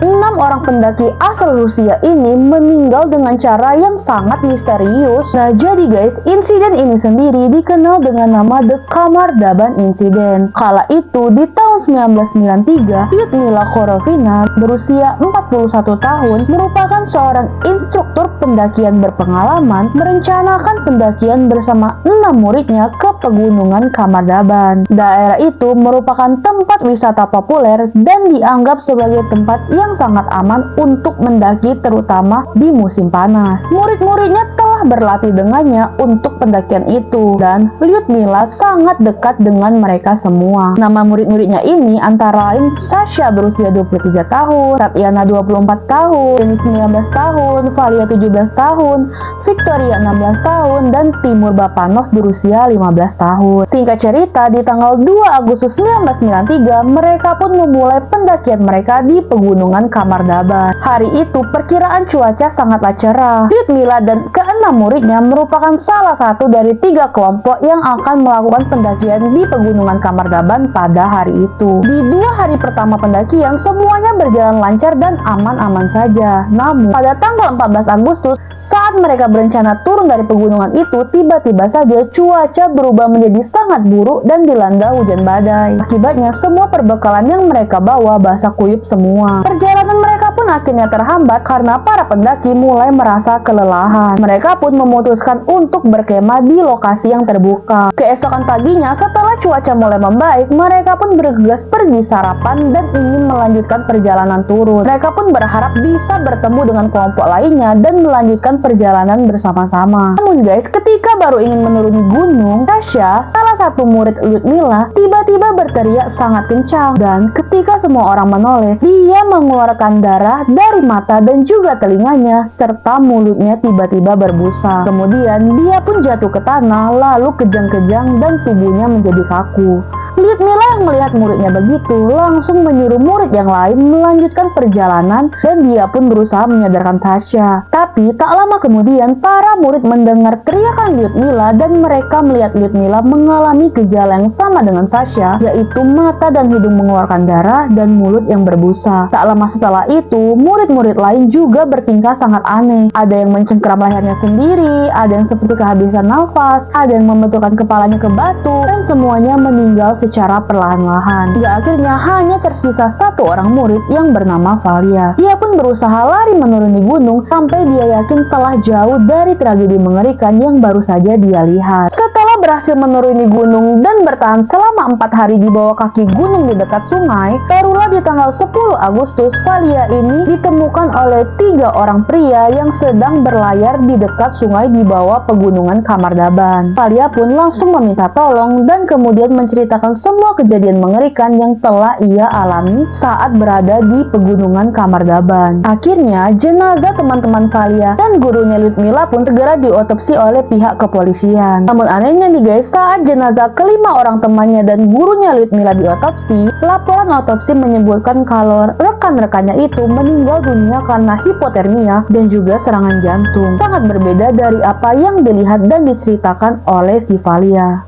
6 orang pendaki asal Rusia ini meninggal dengan cara yang sangat misterius. Nah, jadi guys, insiden ini sendiri dikenal dengan nama The Kamardaban Incident. Kala itu di tahun 1993, Lyudmila Korovina berusia 41 tahun merupakan seorang instruktur pendakian berpengalaman merencanakan pendakian bersama 6 muridnya ke pegunungan Kamardaban. Daerah itu merupakan tempat wisata populer dan dianggap sebagai tempat yang sangat aman untuk mendaki, terutama di musim panas. Murid-muridnya telah berlatih dengannya untuk pendakian itu dan Lyudmila sangat dekat dengan mereka semua. Nama murid-muridnya ini antara lain Sasha berusia 23 tahun, Tatiana 24 tahun, Denis 19 tahun, Valia 17 tahun, Victoria 16 tahun, dan Timur Bapanov berusia 15 tahun. Singkat cerita, di tanggal 2 Agustus 1993, mereka pun memulai pendakian mereka di pegunungan Kamardaban. Hari itu perkiraan cuaca sangatlah cerah. Lyudmila dan ke-6 muridnya merupakan salah satu dari 3 kelompok yang akan melakukan pendakian di pegunungan Kamardaban pada hari itu. Di 2 hari pertama pendakian, semuanya berjalan lancar dan aman-aman saja. Namun, pada tanggal 14 Agustus, saat mereka berencana turun dari pegunungan itu, tiba-tiba saja cuaca berubah menjadi sangat buruk dan dilanda hujan badai. Akibatnya, semua perbekalan yang mereka bawa basah kuyup semua. Perjalanan mereka pun akhirnya terhambat karena para pendaki mulai merasa kelelahan. Mereka pun memutuskan untuk berkemah di lokasi yang terbuka. Keesokan paginya, setelah cuaca mulai membaik, mereka pun bergegas pergi sarapan dan ingin melanjutkan perjalanan turun. Mereka pun berharap bisa bertemu dengan kelompok lainnya dan melanjutkan perjalanan bersama-sama. Namun guys, ketika baru ingin menuruni gunung, Sasha, salah satu murid Lyudmila, tiba-tiba berteriak sangat kencang dan ketika semua orang menoleh, dia mengeluarkan darah dari mata dan juga telinganya serta mulutnya tiba-tiba berbusa. Kemudian dia pun jatuh ke tanah lalu kejang-kejang dan tubuhnya menjadi kaku. Lyudmila yang melihat muridnya begitu langsung menyuruh murid yang lain melanjutkan perjalanan dan dia pun berusaha menyadarkan Sasha. Tapi tak lama kemudian para murid mendengar teriakan Lyudmila dan mereka melihat Lyudmila mengalami gejala yang sama dengan Sasha, yaitu mata dan hidung mengeluarkan darah dan mulut yang berbusa. Tak lama setelah itu, murid-murid lain juga bertingkah sangat aneh. Ada yang mencengkeram lehernya sendiri, ada yang seperti kehabisan nafas, ada yang membenturkan kepalanya ke batu, dan semuanya meninggal secara perlahan-lahan. Hingga akhirnya hanya tersisa 1 orang murid yang bernama Valia. Dia pun berusaha lari menuruni gunung sampai dia yakin telah jauh dari tragedi mengerikan yang baru saja dia lihat. Setelah berhasil menuruni gunung dan bertahan selama 4 hari di bawah kaki gunung di dekat sungai, barulah di tanggal 10 Agustus Valia ini ditemukan oleh 3 orang pria yang sedang berlayar di dekat sungai di bawah pegunungan Kamardaban. Valia pun langsung meminta tolong dan kemudian menceritakan semua kejadian mengerikan yang telah ia alami saat berada di pegunungan Kamardaban. Akhirnya, jenazah teman-teman Valia dan gurunya Lyudmila pun segera diotopsi oleh pihak kepolisian. Namun anehnya nih guys, saat jenazah ke-5 orang temannya dan gurunya Lyudmila diotopsi, laporan otopsi menyebutkan kalau rekan-rekannya itu meninggal dunia karena hipotermia dan juga serangan jantung. Sangat berbeda dari apa yang dilihat dan diceritakan oleh si Valia.